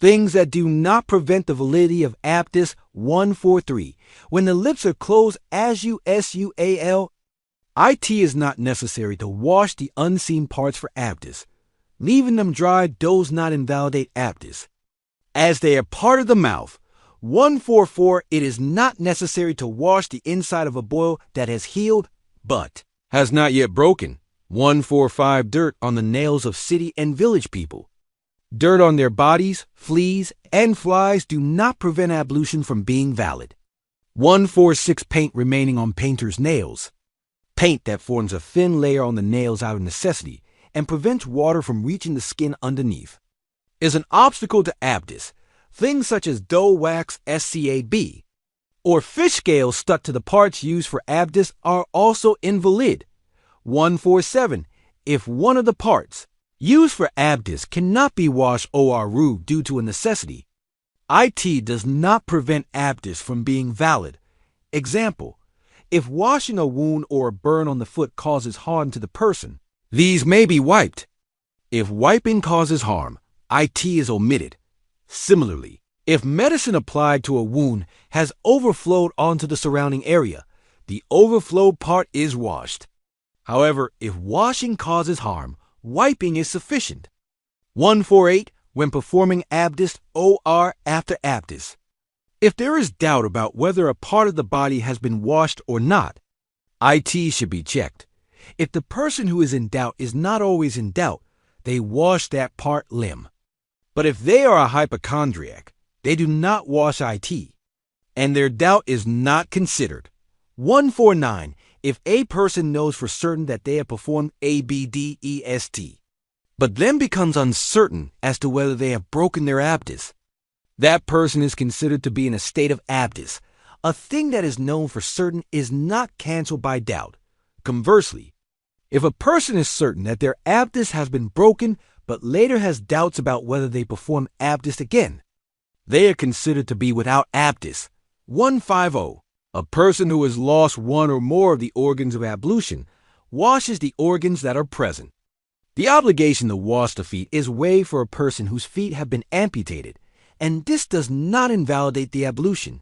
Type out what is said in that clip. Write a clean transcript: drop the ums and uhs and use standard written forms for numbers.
Things that do not prevent the validity of abdest. 143. When the lips are closed as usual, it is not necessary to wash the unseen parts for abdest. Leaving them dry does not invalidate abdest, as they are part of the mouth. 144. It is not necessary to wash the inside of a boil that has healed but has not yet broken. 145. Dirt on the nails of city and village people. Dirt on their bodies, fleas, and flies do not prevent ablution from being valid. 146. Paint remaining on painter's nails. Paint that forms a thin layer on the nails out of necessity and prevents water from reaching the skin underneath is an obstacle to abdest. Things such as dough wax, SCAB, or fish scales stuck to the parts used for abdest are also invalid. 147. If one of the parts used for abdest cannot be washed or due to a necessity, it does not prevent abdest from being valid. Example, if washing a wound or a burn on the foot causes harm to the person, these may be wiped. If wiping causes harm, it is omitted. Similarly, if medicine applied to a wound has overflowed onto the surrounding area, the overflowed part is washed. However, if washing causes harm, wiping is sufficient. 148. When performing abdest or after abdest, if there is doubt about whether a part of the body has been washed or not, it should be checked. If the person who is in doubt is not always in doubt, they wash that part limb. But if they are a hypochondriac, they do not wash it, and their doubt is not considered. 149. If a person knows for certain that they have performed abdest, but then becomes uncertain as to whether they have broken their abdest, that person is considered to be in a state of abdest. A thing that is known for certain is not canceled by doubt. Conversely, if a person is certain that their abdest has been broken but later has doubts about whether they perform abdest again, they are considered to be without abdest. 150. A person who has lost one or more of the organs of ablution washes the organs that are present. The obligation to wash the feet is waived for a person whose feet have been amputated, and this does not invalidate the ablution.